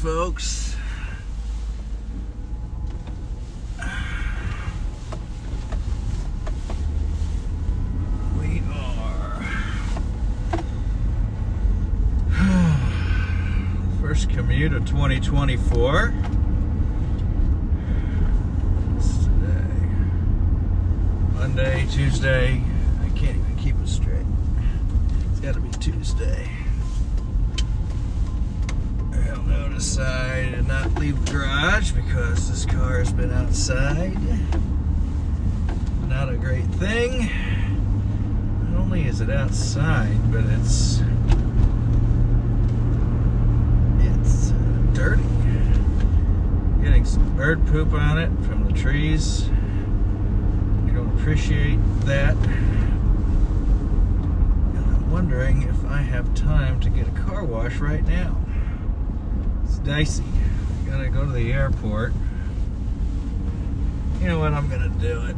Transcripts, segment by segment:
folks. We are first commute of 2024. It's today. Monday, Tuesday. I can't even keep it straight. It's got to be Tuesday. You'll notice I did not leave the garage because this car has been outside. Not a great thing. Not only is it outside, but it's dirty. Getting some bird poop on it from the trees. I don't appreciate that. And I'm wondering if I have time to get a car wash right now. It's dicey. I gotta go to the airport. You know what? I'm gonna do it.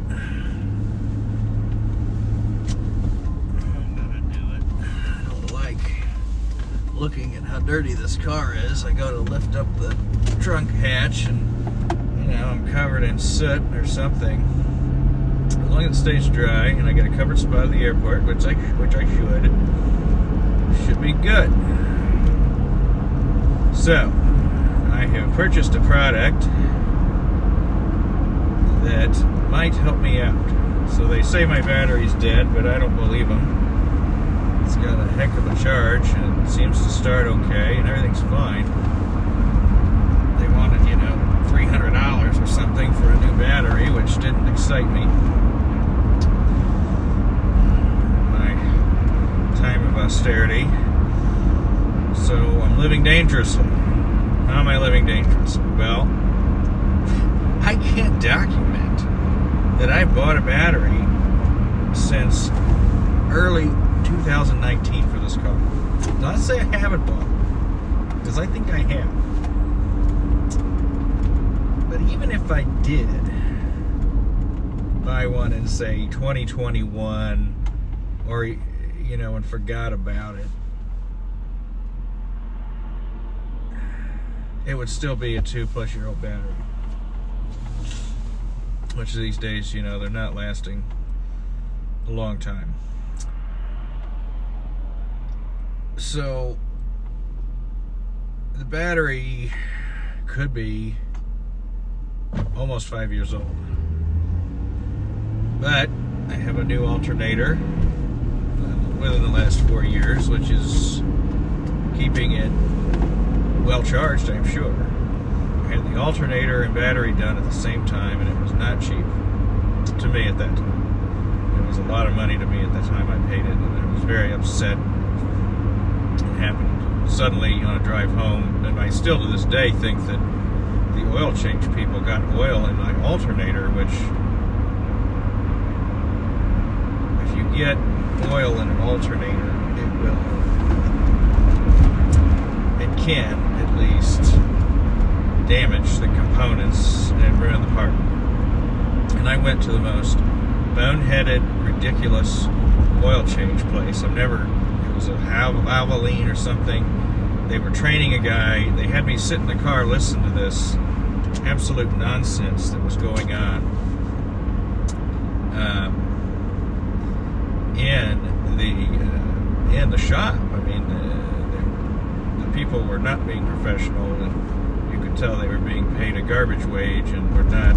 I don't like looking at how dirty this car is. I go to lift up the trunk hatch and, you know, I'm covered in soot or something. As long as it stays dry and I get a covered spot at the airport, which I should be good. So, I have purchased a product that might help me out. So they say my battery's dead, but I don't believe them. It's got a heck of a charge, and it seems to start okay, and everything's fine. They wanted, you know, $300 or something for a new battery, which didn't excite me. My time of austerity. So I'm living dangerously. How am I living dangerously? Well, I can't document that I bought a battery since early 2019 for this car. Not to say I haven't bought it, because I think I have. But even if I did buy one in, say, 2021, or, you know, and forgot about it, it would still be a 2-plus-year-old battery. Which these days, you know, they're not lasting a long time. So, the battery could be almost 5 years old. But I have a new alternator within the last 4 years, which is keeping it well charged, I'm sure. I had the alternator and battery done at the same time, and it was not cheap to me at that time. It was a lot of money to me at the time I paid it, and I was very upset. It happened suddenly on a drive home, and I still to this day think that the oil change people got oil in my alternator, which, if you get oil in an alternator, it can at least damage the components and ruin the part. And I went to the most boneheaded, ridiculous oil change place. It was a Valvoline or something. They were training a guy. They had me sit in the car, listen to this absolute nonsense that was going on in the shop. I mean, the people were not being professional, and you could tell they were being paid a garbage wage and were not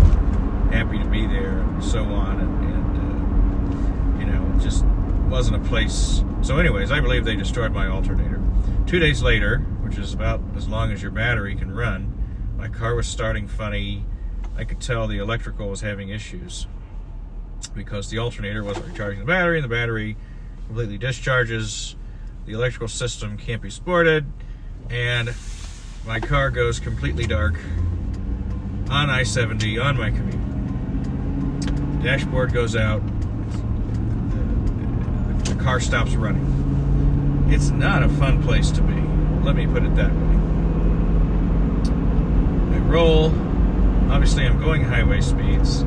happy to be there, and so on, and you know, it just wasn't a place. So anyways, I believe they destroyed my alternator. 2 days later, which is about as long as your battery can run, my car was starting funny. I could tell the electrical was having issues because the alternator wasn't recharging the battery, and the battery completely discharges. The electrical system can't be supported, and my car goes completely dark on I-70 on my commute. Dashboard goes out. The car stops running. It's not a fun place to be. Let me put it that way. I roll. Obviously, I'm going highway speeds.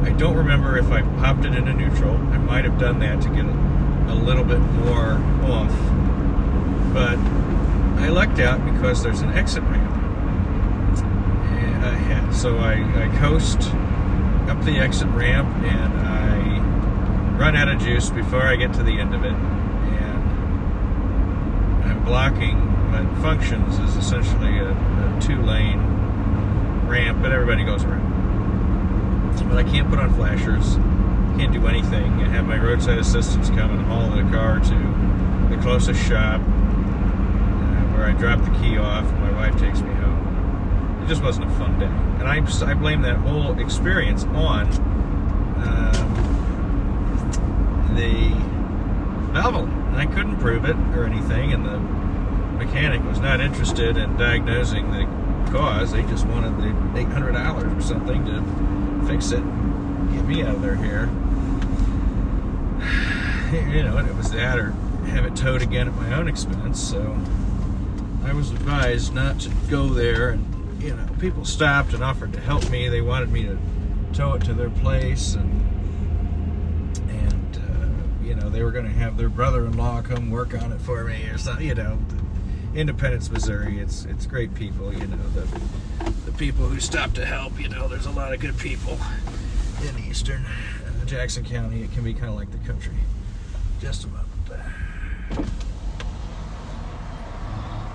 I don't remember if I popped it into neutral. I might have done that to get a little bit more oomph. But I lucked out because there's an exit ramp ahead. So I coast up the exit ramp, and I run out of juice before I get to the end of it, and I'm blocking what functions as essentially a 2-lane ramp, but everybody goes around. But I can't put on flashers, can't do anything. I have my roadside assistants come and haul the car to the closest shop where I drop the key off and my wife takes me home. It just wasn't a fun day. And I blame that whole experience on the valvoline. And I couldn't prove it or anything, and the mechanic was not interested in diagnosing the cause. They just wanted the $800 or something to fix it and get me out of their hair. You know, and it was that or have it towed again at my own expense. So I was advised not to go there, and you know, people stopped and offered to help me. They wanted me to tow it to their place, and you know, they were going to have their brother-in-law come work on it for me or something. You know, Independence, Missouri, it's great people. You know, the people who stop to help. You know, there's a lot of good people in eastern Jackson County. It can be kind of like the country. Just a moment.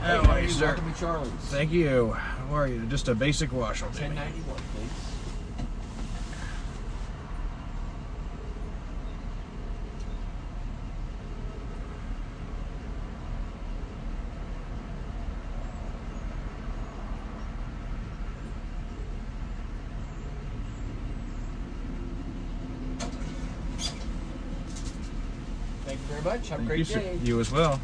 How are you, sir? Welcome to Charlie's. Thank you. How are you? Just a basic wash. 1091, please. Thank you very much. Have a great day. You as well.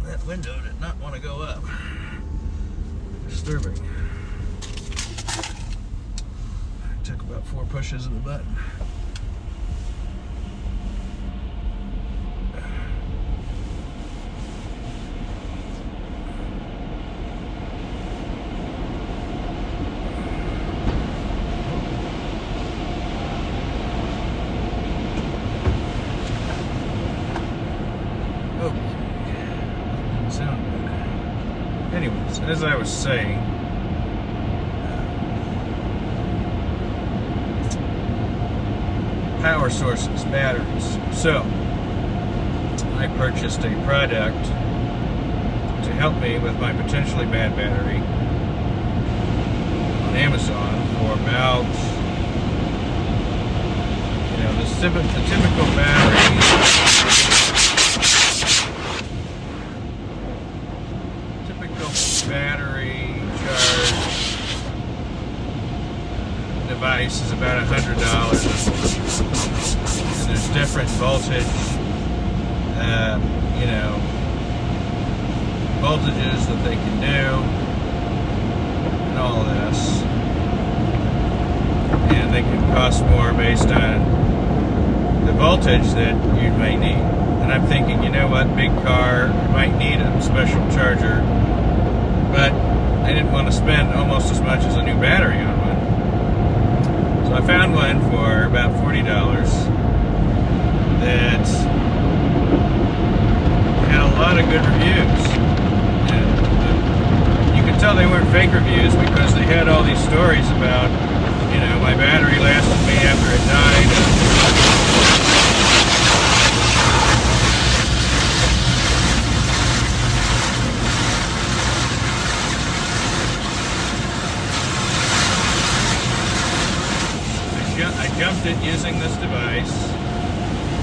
That window did not want to go up. Disturbing. It took about 4 pushes of the button. Anyways, as I was saying, power sources, batteries. So, I purchased a product to help me with my potentially bad battery on Amazon for about, you know, the typical battery. Battery charge device is about $100, and there's different voltage, you know, voltages that they can do, and all this, and they can cost more based on the voltage that you may need. And I'm thinking, you know what, big car, you might need a special charger. But I didn't want to spend almost as much as a new battery on one. So I found one for about $40 that had a lot of good reviews. And you could tell they weren't fake reviews because they had all these stories about, you know, my battery lasted me after it died. I jumped it using this device,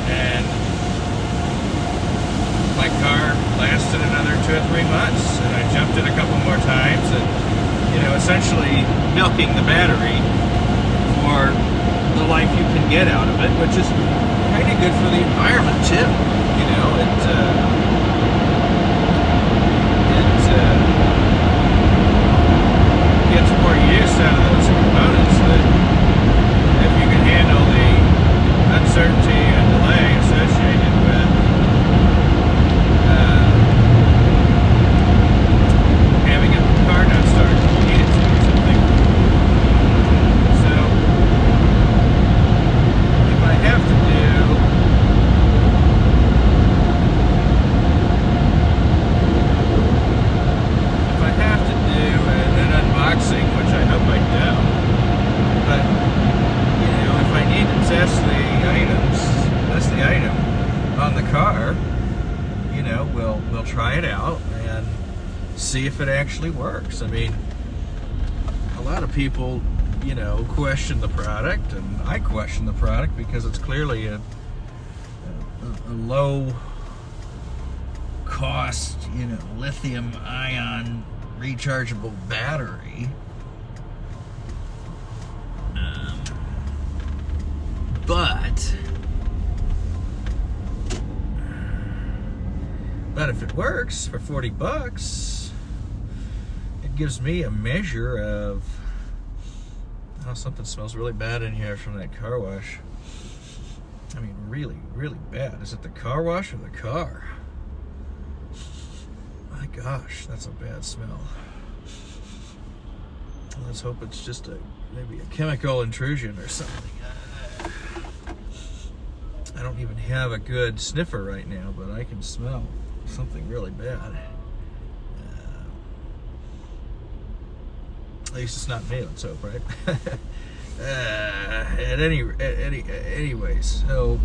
and my car lasted another 2 or 3 months, and I jumped it a couple more times, and, you know, essentially milking the battery for the life you can get out of it, which is kind of good for the environment too. You know, it gets more use out of those components that if you can handle the uncertainty and delay associated with having a car not start when you need it to or something. So, if I have to do try it out and see if it actually works. I mean, a lot of people, question the product, and I question the product because it's clearly a low cost, lithium ion rechargeable battery. But if it works for $40, it gives me a measure of, something smells really bad in here from that car wash. I mean, really, really bad. Is it the car wash or the car? My gosh, that's a bad smell. Let's hope it's just maybe a chemical intrusion or something. I don't even have a good sniffer right now, but I can smell something really bad. At least it's not me, let's hope, right? Anyways, so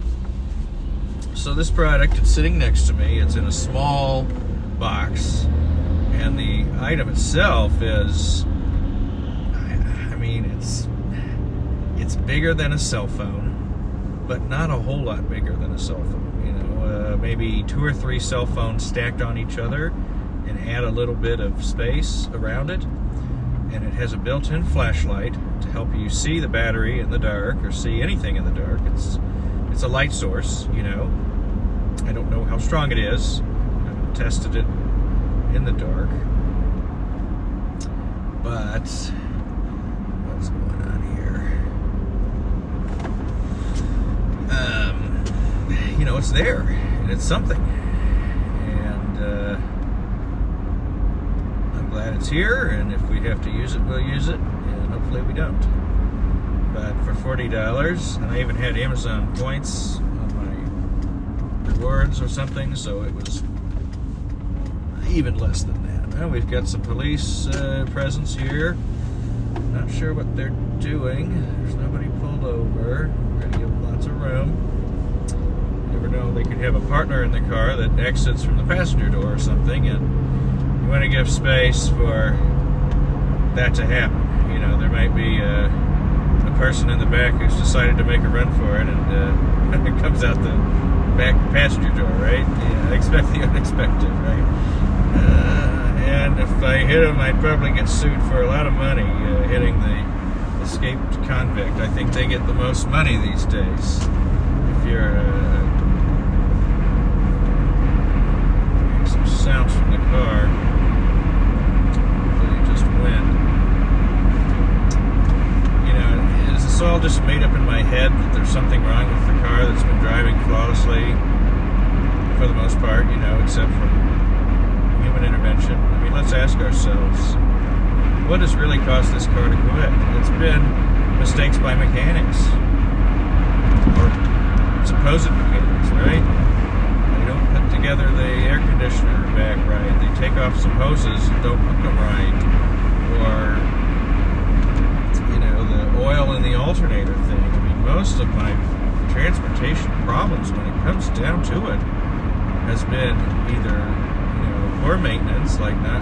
this product, it's sitting next to me. It's in a small box, and the item itself is, I mean, it's bigger than a cell phone, but not a whole lot bigger than a cell phone. Maybe 2 or 3 cell phones stacked on each other, and add a little bit of space around it. And it has a built-in flashlight to help you see the battery in the dark, or see anything in the dark. It's a light source, I don't know how strong it is. I haven't tested it in the dark. But what's going on here? It's there, and it's something. And I'm glad it's here, and if we have to use it, we'll use it, and hopefully we don't. But for $40, and I even had Amazon points on my rewards or something, so it was even less than that. Well, we've got some police presence here. Not sure what they're doing. There's nobody pulled over. We're going to give them lots of room. You never know, they could have a partner in the car that exits from the passenger door or something, and you want to give space for that to happen. There might be a person in the back who's decided to make a run for it, and it comes out the back passenger door, right? Yeah, expect the unexpected, right? And if I hit him, I'd probably get sued for a lot of money, hitting the escaped convict. I think they get the most money these days. If you're some sounds from the car, hopefully just wind. Is this all just made up in my head that there's something wrong with the car that's been driving flawlessly for the most part, except for human intervention? I mean, let's ask ourselves, what has really caused this car to quit? It's been mistakes by mechanics, or supposed mechanics, right? They don't put together the air conditioner back right. They take off some hoses and don't hook them right, or the oil in the alternator thing. I mean, most of my transportation problems, when it comes down to it, has been either poor maintenance, like not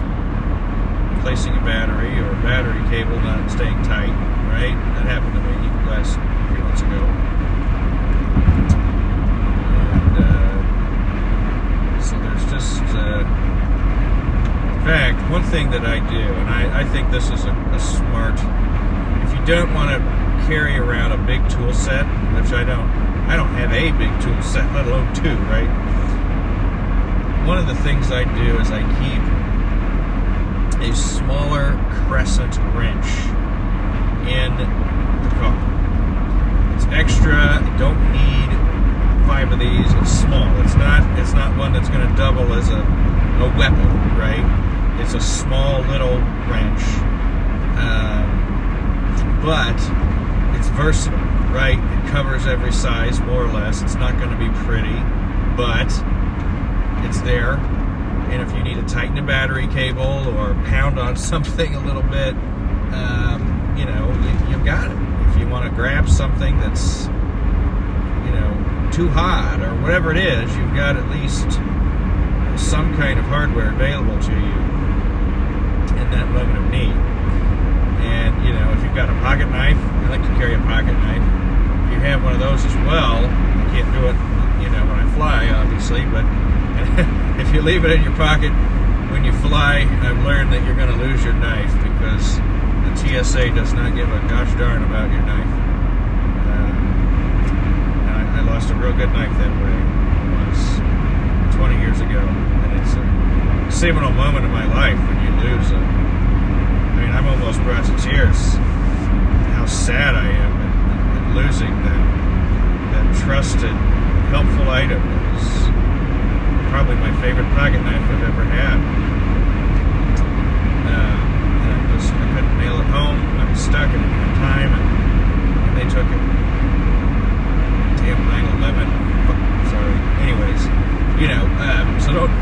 replacing a battery, or a battery cable not staying tight, right? That happened to me a few months ago. And so there's just, in fact, one thing that I do, and I think this is a smart, if you don't want to carry around a big tool set, which I don't have a big tool set, let alone 2, right? One of the things I do is I keep a smaller crescent wrench in the car. It's extra. I don't need 5 of these. It's small. It's not one that's going to double as a weapon, right? It's a small little wrench, but it's versatile, right? It covers every size more or less. It's not going to be pretty, but it's there. And if you need to tighten a battery cable or pound on something a little bit, you've got it. If you want to grab something that's, too hot or whatever it is, you've got at least some kind of hardware available to you in that moment of need. And, if you've got a pocket knife, I like to carry a pocket knife. If you have one of those as well, I can't do it, when I fly, obviously, but if you leave it in your pocket when you fly, I've learned that you're going to lose your knife because the TSA does not give a gosh darn about your knife. And I lost a real good knife that way. It was 20 years ago, and it's a seminal moment in my life when you lose I'm almost brought to tears how sad I am at losing that trusted, helpful item. It was probably my favorite pocket knife I've ever had. And I couldn't mail it home. I was stuck in a time, and they took it. Damn 9/11. Sorry. Anyways, so don't,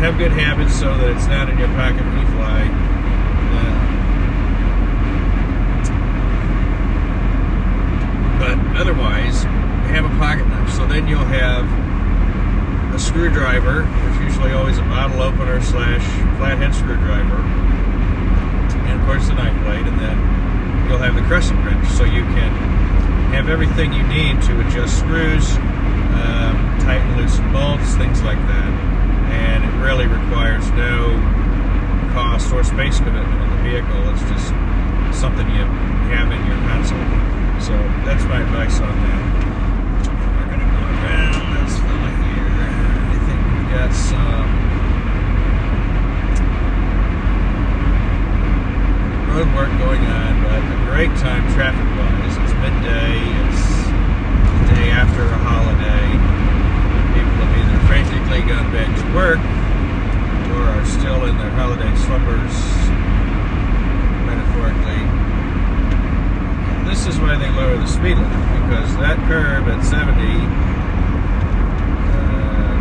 have good habits so that it's not in your pocket when you fly. But otherwise, have a pocket knife. So then you'll have a screwdriver, which usually always a bottle opener / flathead screwdriver, and of course the knife blade, and then you'll have the crescent wrench, so you can have everything you need to adjust screws, tighten, loosen bolts, things like that. And it really requires no cost or space commitment in the vehicle. It's just something you have in your console. So that's my advice on that. We're going to go around this fella here. I think we've got some road work going on, but a great time traffic-wise. It's midday. It's the day after a holiday. People have either frantically gone back to work or are still in their holiday slumbers, metaphorically. This is why they lower the speed limit, because that curve at 70,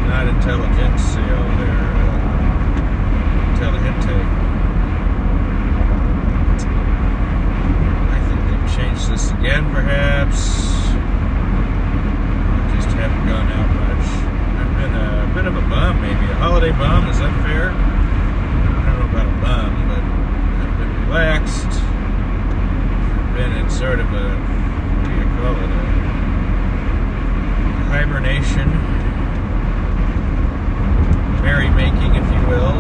not intelligentsia there, intelligente. I think they've changed this again, perhaps. I just haven't gone out much. I've been a bit of a bum, maybe. A holiday bum, is that fair? I don't know about a bum, but I've been relaxed. Been in sort of a, what do you call it, a hibernation, merrymaking, if you will.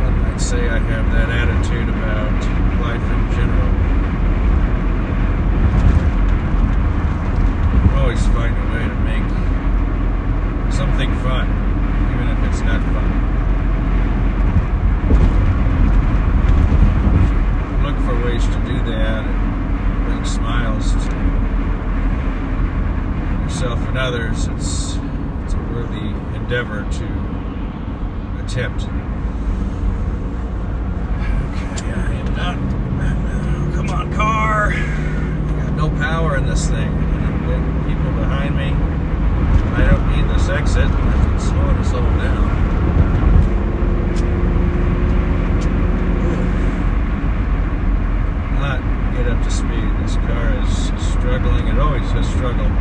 One might say I have that attitude about life in general. I always find a way to make something fun, even if it's not fun. Look for ways to do that and bring smiles to yourself and others. It's a worthy endeavor to attempt. Okay, I am not. Come on, car! I got no power in this thing. I've got people behind me. I don't need this exit. I should slow it down. Get up to speed. This car is struggling. It always has struggled.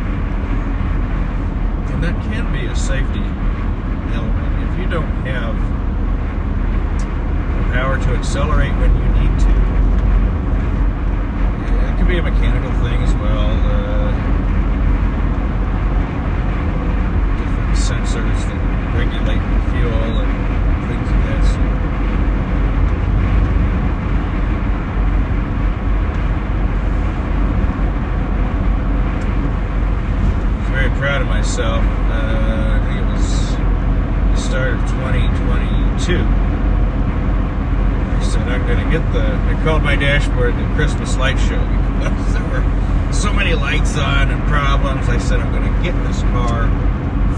And that can be a safety element. If you don't have the power to accelerate when you need to, it can be a mechanical thing as well. Different sensors that regulate the fuel and things of that sort. Proud of myself. I think it was the start of 2022. I said I'm going to get I called my dashboard the Christmas light show because there were so many lights on and problems. I said I'm going to get this car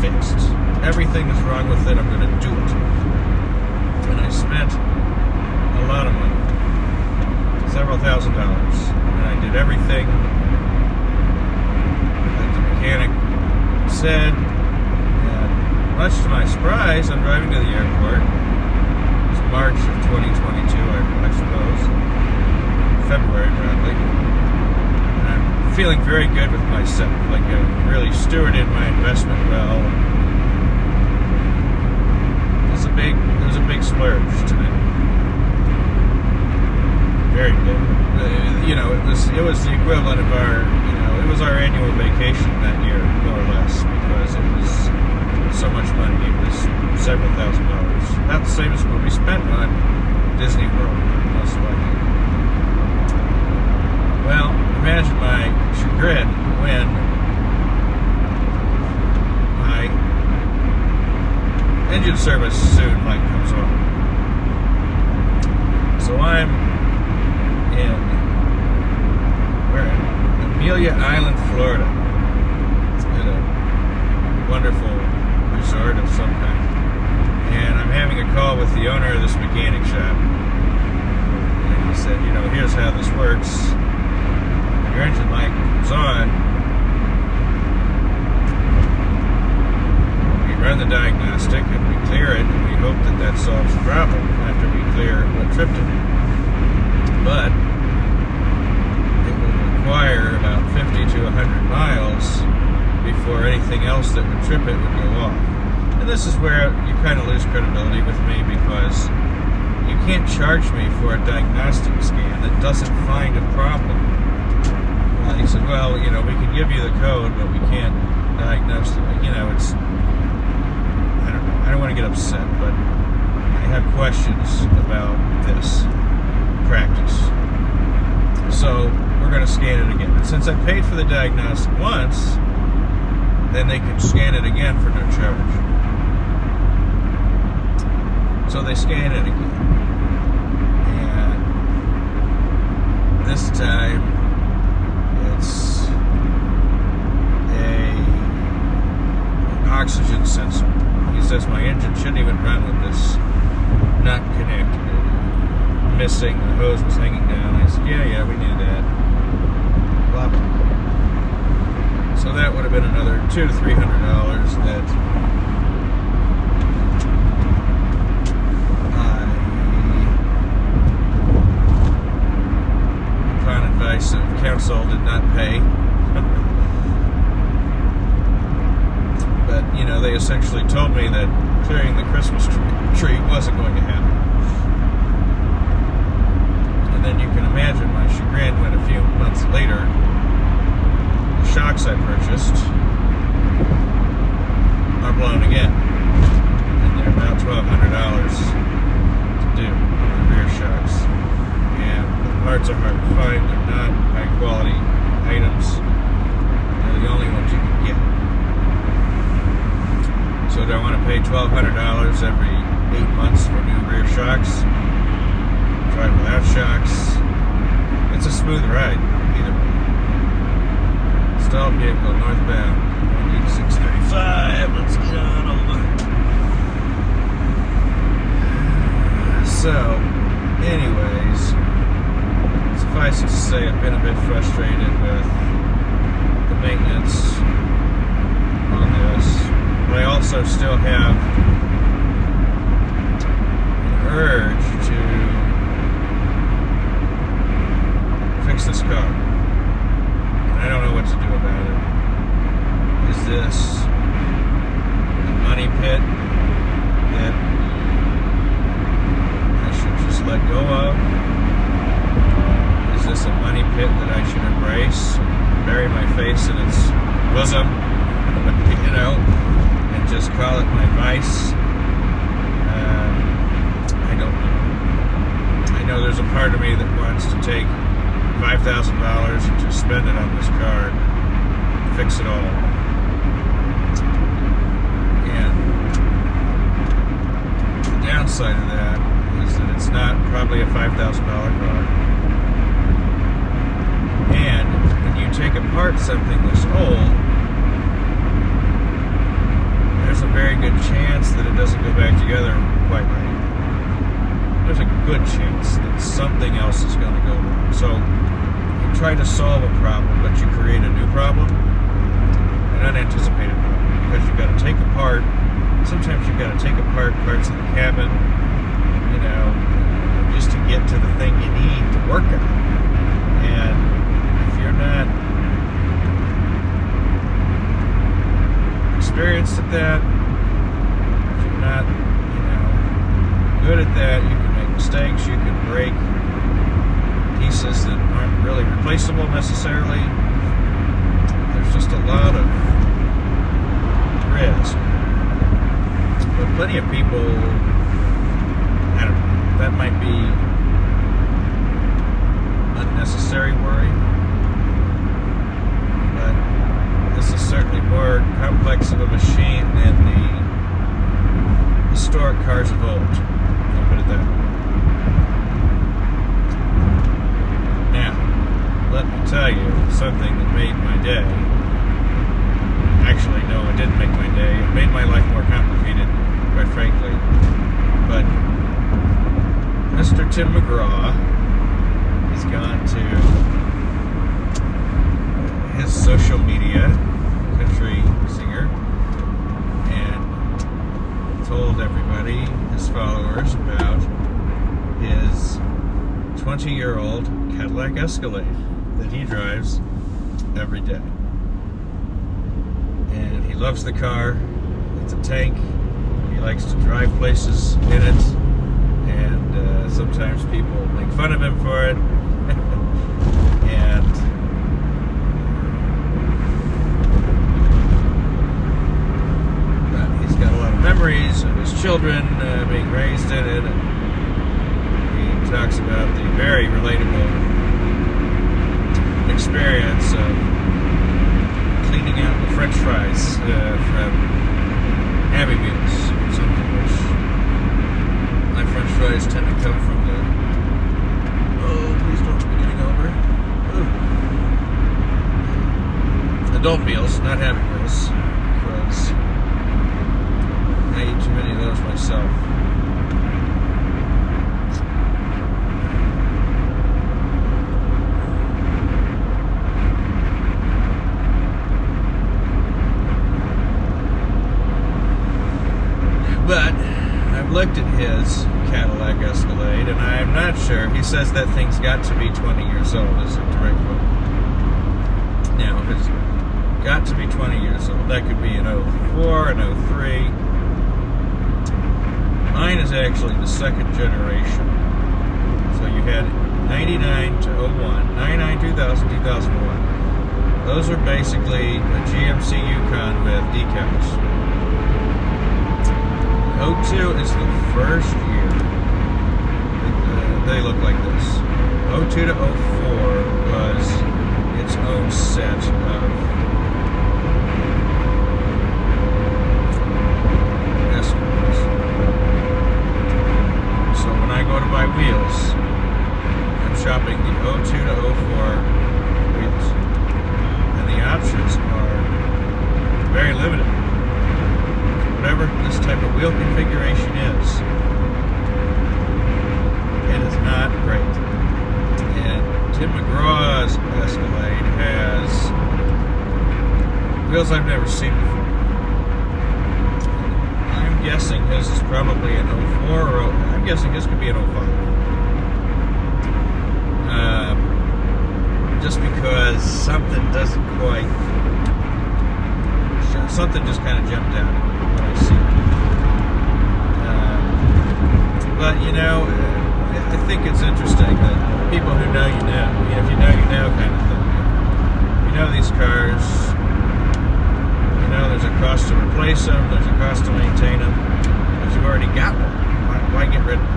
fixed. Everything that's wrong with it, I'm going to do it. And I spent a lot of money, several $1,000s, and I did everything that the mechanic said, and much to my surprise, I'm driving to the airport. It's March of 2022, I suppose. February, probably. And I'm feeling very good with myself. Like I really stewarded my investment well. It was a big splurge today. Very good. You know, it was the equivalent of it was our annual vacation that year, more or less, because it was so much money. It was several $1,000s. About the same as what we spent on Disney World, most likely. Well, imagine my chagrin when my engine service soon light comes on. So I'm in Amelia Island, Florida, at a wonderful resort of some kind, and I'm having a call with the owner of this mechanic shop, and he said, here's how this works. When your engine light comes on, we run the diagnostic and we clear it, and we hope that solves the problem after we clear what tripped it. But it will require about 50 to 100 miles before anything else that would trip it would go off. And this is where you kind of lose credibility with me, because you can't charge me for a diagnostic scan that doesn't find a problem. He said, well, we can give you the code, but we can't diagnose it. It's, I don't know. I don't want to get upset, but I have questions about this practice. So we're going to scan it again. And since I paid for the diagnostic once, then they can scan it again for no charge. So they scan it again. And this time it's an oxygen sensor. He says my engine shouldn't even run with this not connected. Missing, the hose was hanging down. I said, yeah, we needed that. Blah, blah, blah. So that would have been another $200 to $300 that I, upon advice of counsel, did not pay. But, they essentially told me that clearing the Christmas tree wasn't going to happen. And then you can imagine my chagrin when a few months later, the shocks I purchased are blown again. And they're about $1,200 to do, the rear shocks. And the parts are hard to find. They're not high quality items. They're the only ones you can get. So do I want to pay $1,200 every 8 months for new rear shocks? Drive without shocks? It's a smooth ride, either way. Stalled vehicle northbound, 635. Let's get on over. So, anyways, suffice it to say, I've been a bit frustrated with the maintenance on this. But I also still have an urge to fix this car. And I don't know what to do about it. Is this a money pit that I should just let go of? Is this a money pit that I should embrace, bury my face in its bosom, and just call it my vice? I don't know. I know there's a part of me that wants to take $5,000 and just spend it on this car, fix it all. And the downside of that is that it's not probably a $5,000 car. And when you take apart something this old, there's a very good chance that it doesn't go back together quite right. There's a good chance that something else is going to go wrong. So you try to solve a problem, but you create a new problem, an unanticipated problem, because you've got to take apart. Sometimes you've got to take apart parts of the cabin, just to get to the thing you need to work on. And if you're not experienced at that, if you're not, good at that, you can make mistakes, you can break pieces that aren't really replaceable necessarily. There's just a lot of risk. But plenty of people, I don't know, that might be unnecessary worry. But this is certainly more complex of a machine than the historic cars of old. I'll put it that way. Now, let me tell you something that made my day. Actually, no, it didn't make my day. It made my life more complicated, quite frankly. But Mr. Tim McGraw, he's gone to his social media, country singer, and told everybody, his followers, about his 20-year-old Cadillac Escalade that he drives every day. And he loves the car. It's a tank. He likes to drive places in it. And sometimes people make fun of him for it. And he's got a lot of memories of his children being raised in it. And he talks about the very relatable experience of cleaning out the French fries from Happy Meals, something which my French fries tend to come from the, please don't be getting over. Adult meals, not Happy Meals, because I eat too many of those myself. But I've looked at his Cadillac Escalade, and I'm not sure. He says that thing's got to be 20 years old, is a direct quote. Now, if it's got to be 20 years old, that could be an 04, an 03. Mine is actually the second generation. So you had 99 to 01, 99, 2000, 2001. Those are basically a GMC Yukon with decals. 02 is the first year. They look like this. 02 to 04 was its own set of Escalades. So when I go to buy wheels, I'm shopping the 02 to 04 wheels. And the options are very limited. Whatever this type of wheel configuration is, it is not great. And Tim McGraw's Escalade has wheels I've never seen before. I'm guessing his is probably an 04 or I'm guessing his could be an 05. Just because something doesn't quite, something just kind of jumped out at me when I see it. But I think it's interesting that people who know you know, if you know you know kind of thing. You know these cars, there's a cost to replace them, there's a cost to maintain them, but you've already got one. Why get rid of it?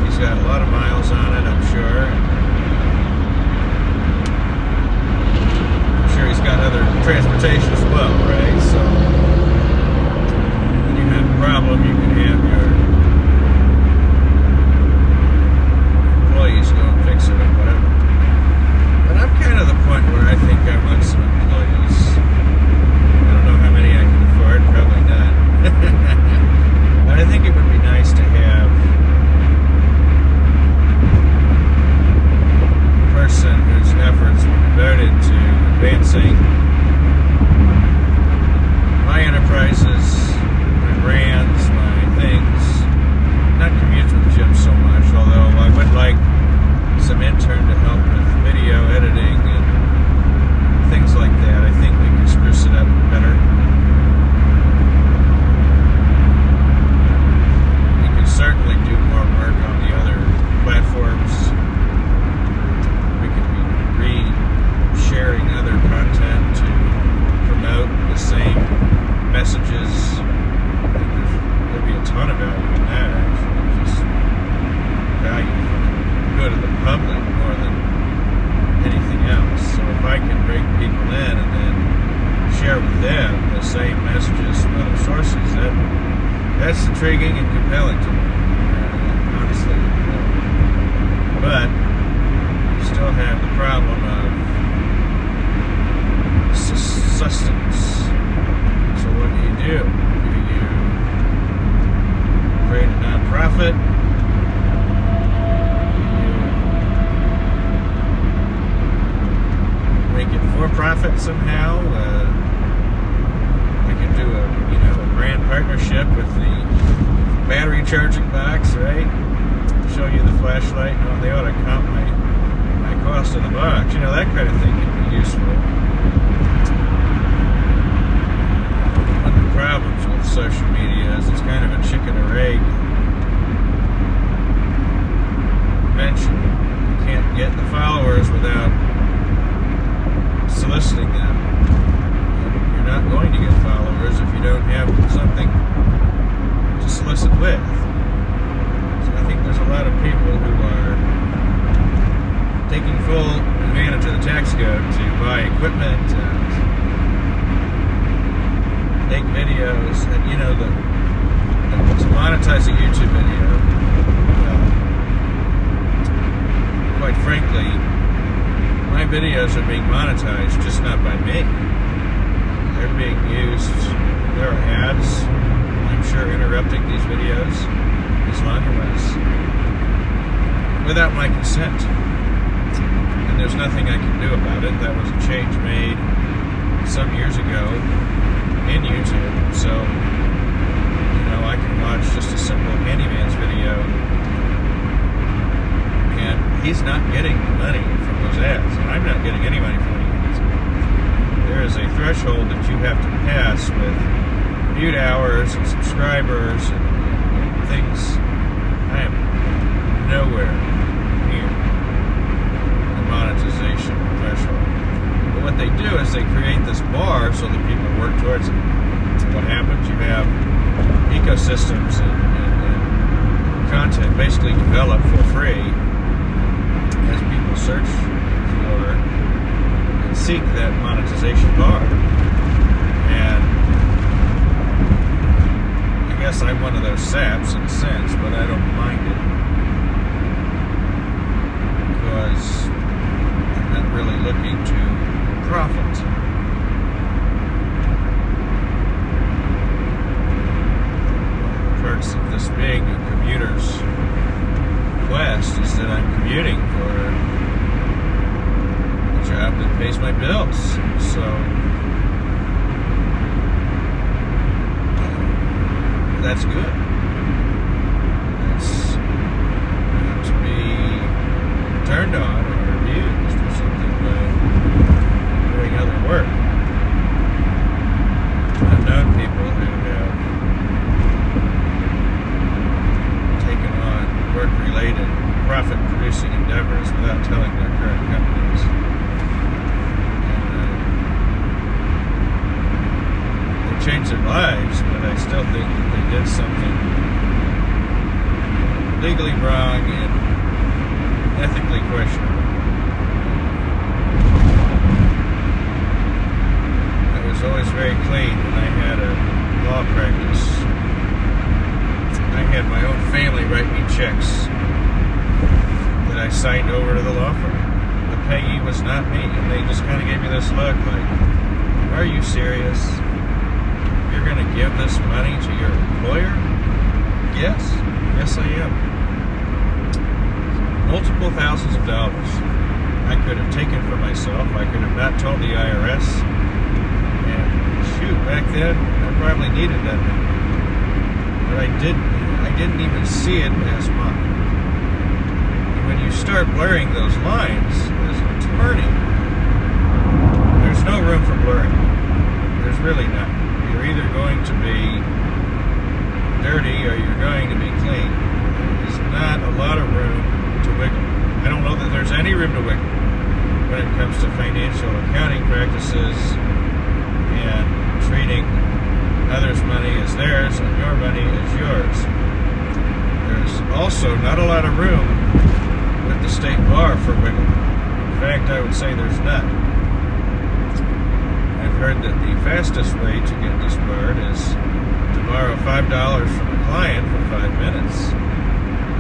He's got a lot of miles on it, I'm sure. I'm sure he's got other transportation as well, right? I think there'll be a ton of value in that, actually. Just value for the good of the public more than anything else. So if I can bring people in and then share with them the same messages from other sources, that's intriguing and compelling to me, honestly. But you still have the problem of sustenance. So what do? Do you create a nonprofit? Do you make it for profit somehow? I could do a brand partnership with the battery charging box, right? Show you the flashlight. No, they ought to count my cost of the box. That kind of thing could be useful. One of the problems with social media is it's kind of a chicken or egg invention. You can't get the followers without soliciting them. You're not going to get followers if you don't have something to solicit with. So I think there's a lot of people who are taking full advantage of the tax code to buy equipment and make videos, and to monetize a YouTube video. Quite frankly, my videos are being monetized, just not by me. They're being used. There are ads, I'm sure, interrupting these videos, these longer ones, without my consent. And there's nothing I can do about it. That was a change made some years ago in YouTube. So, I can watch just a simple handyman's video, and he's not getting money from those ads, and I'm not getting any money from any ads. There is a threshold that you have to pass with viewed hours and subscribers and things. I am nowhere near the monetization threshold. But what they do is they create this bar so that people work towards it. What happens? You have ecosystems and content basically developed for free as people search for and seek that monetization bar. And I guess I'm one of those saps in a sense, but I don't mind it because I'm not really looking to profit. Perks of this being a commuter's quest is that I'm commuting for a job that pays my bills. So that's good. That's not to be turned on or abused or something by doing other work. I've known people who have taken on work-related, profit-producing endeavors without telling their current companies. And they changed their lives, but I still think that they did something legally wrong and ethically questionable. I was always very clean when I had a law practice. I had my own family write me checks that I signed over to the law firm. The payee was not me, and they just kind of gave me this look like, are you serious? You're going to give this money to your employer? Yes. Yes, I am. Multiple thousands of dollars I could have taken for myself. I could have not told the IRS. And shoot, back then, I probably needed that money. But I didn't even see it as mine. And when you start blurring those lines as an attorney, there's no room for blurring. There's really not. You're either going to be dirty or you're going to be clean. There's not a lot of room to wiggle. I don't know that there's any room to wiggle when it comes to financial accounting practices and treating others' money is theirs and your money is yours. There's also not a lot of room with the state bar for wiggle. In fact, I would say there's none. I've heard that the fastest way to get disbarred is to borrow $5 from a client for 5 minutes.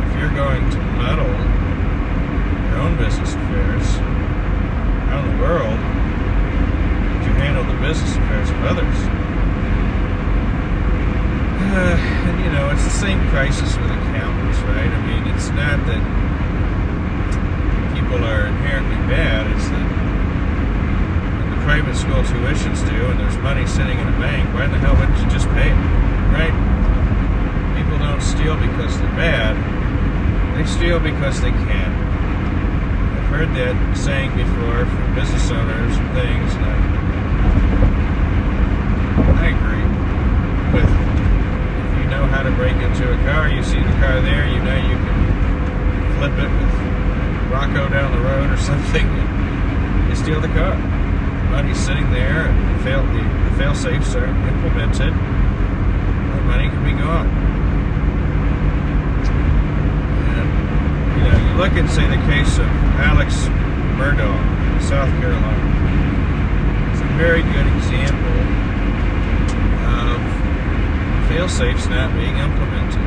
If you're going to muddle your own business affairs around the world, would you handle the business affairs of others? And you know, it's the same crisis with accountants, right? I mean, it's not that people are inherently bad, it's that when the private school tuition's due and there's money sitting in a bank, why in the hell wouldn't you just pay it, right? People don't steal because they're bad, they steal because they can. I've heard that saying before from business owners and things, and I agree with it. Know how to break into a car, you see the car there, you know you can flip it with Rocco down the road or something, and you steal the car. The money's sitting there, and the fail-safes are implemented, the money can be gone. And, you know, you look at, say, the case of Alex Murdaugh, South Carolina. It's a very good example of fail-safes not being implemented.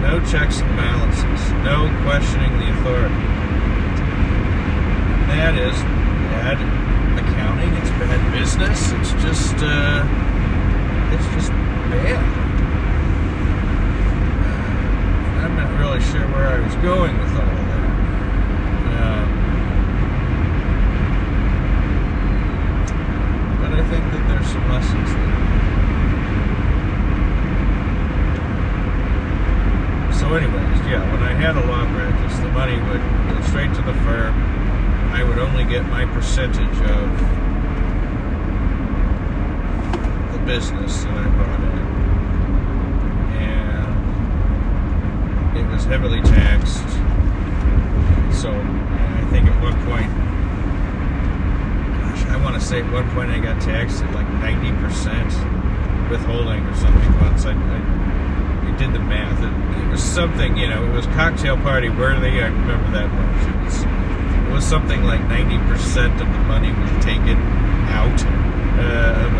No checks and balances. No questioning the authority. And that is bad accounting. It's bad business. It's just bad. I'm not really sure where I was going with all of that. But I think that there's some lessons there. So anyways, yeah, when I had a law practice, the money would go straight to the firm. I would only get my percentage of the business that I brought in. And it was heavily taxed. So I think at one point, gosh, I want to say at one point I got taxed at like 90% withholding or something once. I did the math. It was something, you know, it was cocktail party worthy. I remember that much. It was something like 90% of the money was taken out of a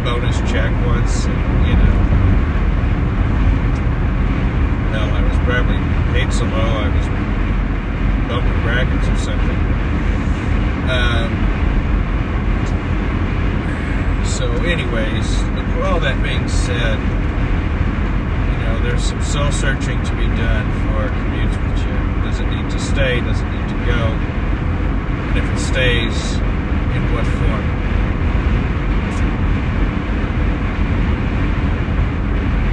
bonus check once. And, you know, hell, I was probably paid so low I was bumping brackets or something. So anyways, with all that being said, there's some soul searching to be done for commuting. Does it need to stay? Does it need to go? And if it stays, in what form?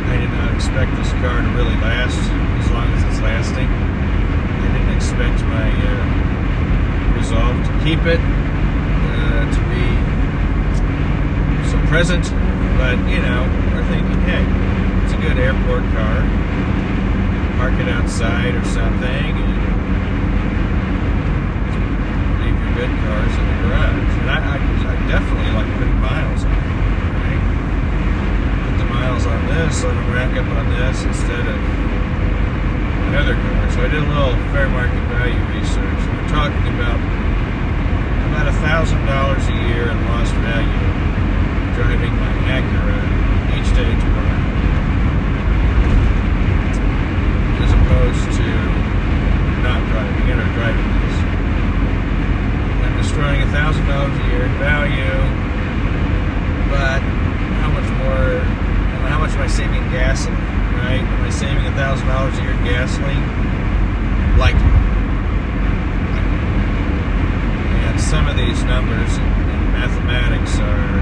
I did not expect this car to really last as long as it's lasting. I didn't expect my resolve to keep it to be so present, but you know, we're thinking, hey, it's a good airport car. Park it outside or something, and leave your good cars in the garage. And I definitely like putting miles on it, right? Put the miles on this, let them rack up on this instead of another car. So I did a little fair market value research. We're talking about $1,000 a year in lost value driving my Acura each day to work, as opposed to not driving it or driving this. I'm destroying $1,000 a year in value, but how much more, how much am I saving in gasoline, right? Am I saving $1,000 a year in gasoline? Likely. And some of these numbers in mathematics are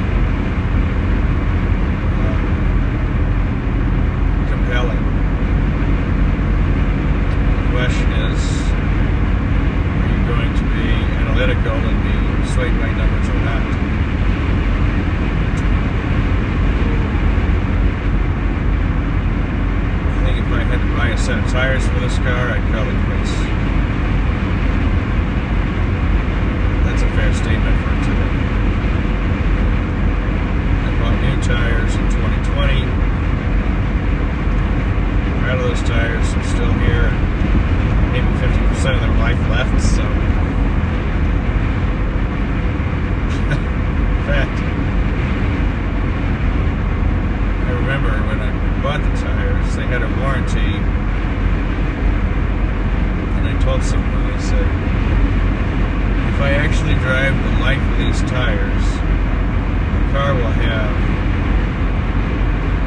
compelling. The question is, are you going to be analytical and be swayed by numbers or not? I think if I had to buy a set of tires for this car, I'd probably quit. That's a fair statement for today. I bought new tires in when I bought the tires, they had a warranty, and I told someone, I said, if I actually drive the life of these tires, the car will have,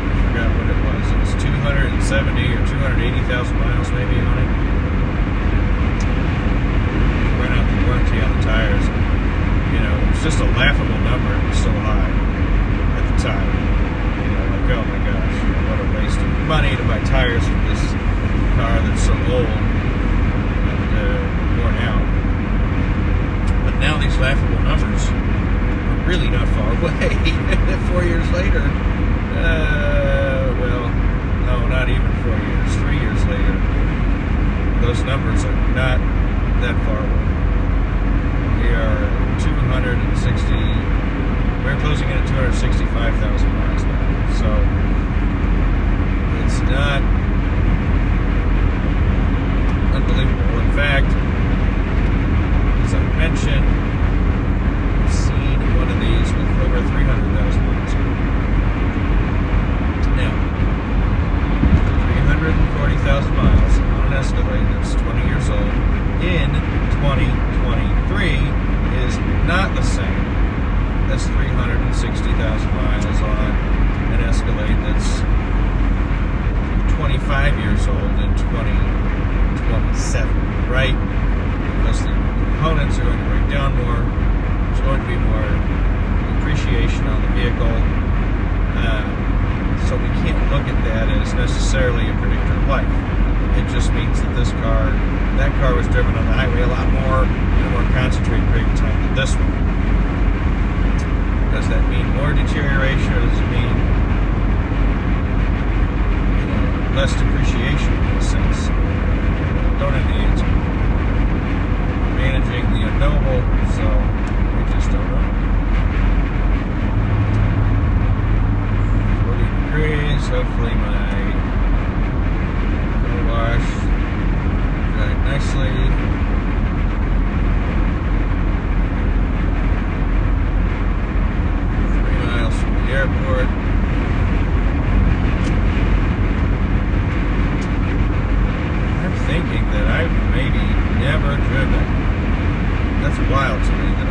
I forgot what it was 270 or 280,000 miles maybe on it. Run out the warranty on the tires. You know, it was just a laughable number. It was so high at the time. You know, like, oh my gosh, you know, what a waste of money to buy tires for this car that's so old and worn out. But now these laughable numbers are really not far away. 4 years later, well, no, not even 4 years. 3 years later, those numbers are not that far away. We are 260. We're closing in at 265,000 miles now. So it's not unbelievable. In fact, as I mentioned, I've seen one of these with over 300,000 miles. Now, 340,000 miles on an Escalade that's 20 years old in 2023 is not the same as 360,000 miles on an Escalade that's 25 years old in 2027, right? Because the components are going to break down more, there's going to be more depreciation on the vehicle, so we can't look at that as necessarily a predictor of life. It just means that that car was driven on the highway a lot more in a more concentrated period of time than this one. Does that mean more deterioration, or does it mean, you know, less depreciation in a sense? Don't have the answer. We're managing the unknowable, so we just don't know. 40 degrees, hopefully my car wash dried nicely. 3 miles from the airport. I'm thinking that I've maybe never driven. That's wild to me that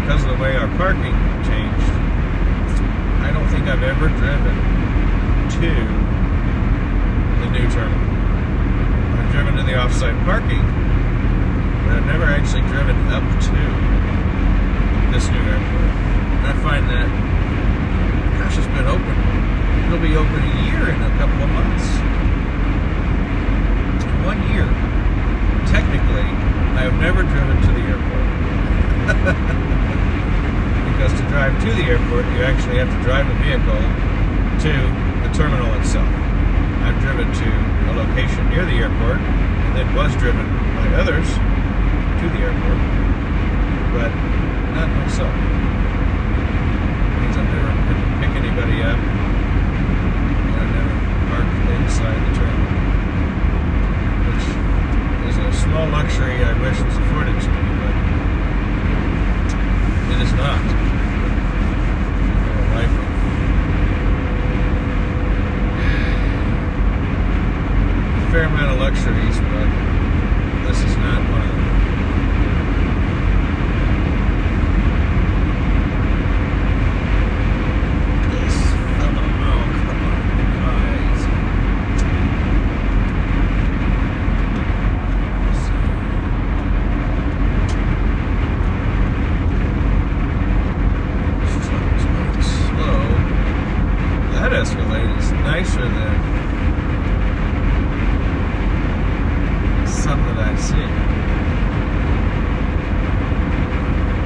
because of the way our parking changed, I don't think I've ever driven to the new terminal. I've driven to the off-site parking, but I've never actually driven up to this new airport. And I find that, gosh, it's been open. It'll be open a year in a couple of months. 1 year. Technically, I have never driven to the airport. Because to drive to the airport, you actually have to drive a vehicle to the terminal itself. I've driven to a location near the airport, and then was driven by others to the airport, but not myself. It means I've never had to pick anybody up, and I've never parked inside the terminal, which is a small luxury I wish was afforded to me, but it is not. A life of a fair amount of luxuries, but this is not one of them. This fellow, oh, come on, guys. This truck's going slow. That Escalade is nicer than some that I see.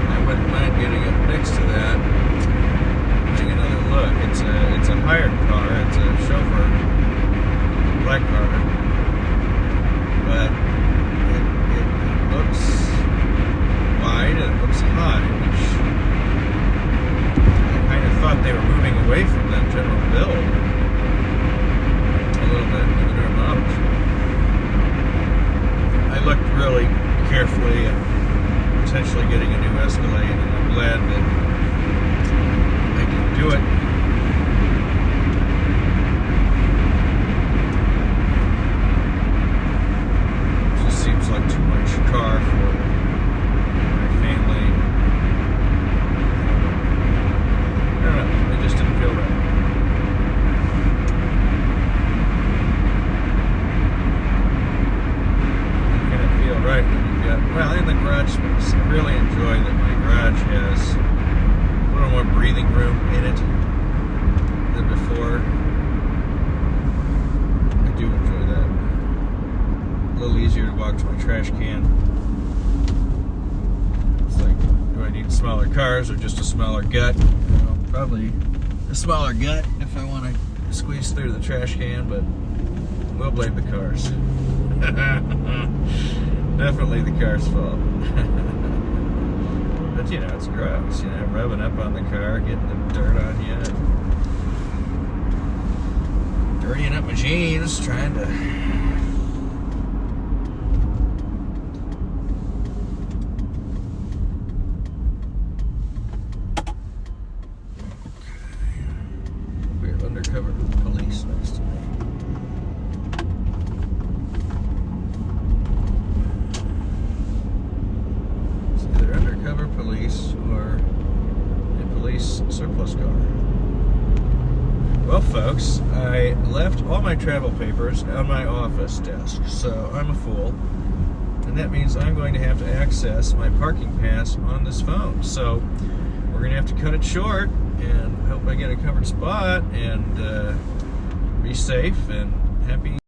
I wouldn't mind getting up next to that, taking another look. It's a hired car. It's a chauffeur, black car, but it looks wide and it looks high, which I kind of thought they were moving away from that general build a little bit with the newer models. I looked really carefully at potentially getting a new Escalade, and I'm glad that I can do it. walk to my trash can. It's like, do I need smaller cars or just a smaller gut? Well, probably a smaller gut if I want to squeeze through the trash can, but we'll blame the cars. Definitely the car's fault. But you know, it's gross, you know, rubbing up on the car, getting the dirt on you, dirtying up my jeans, trying to we have undercover police next to me. It's either undercover police or a police surplus car. Well, folks, I left all my travel papers on my office desk, so I'm a fool. And that means I'm going to have to access my parking pass on this phone. So we're going to have to cut it short and hope I get a covered spot and be safe and happy.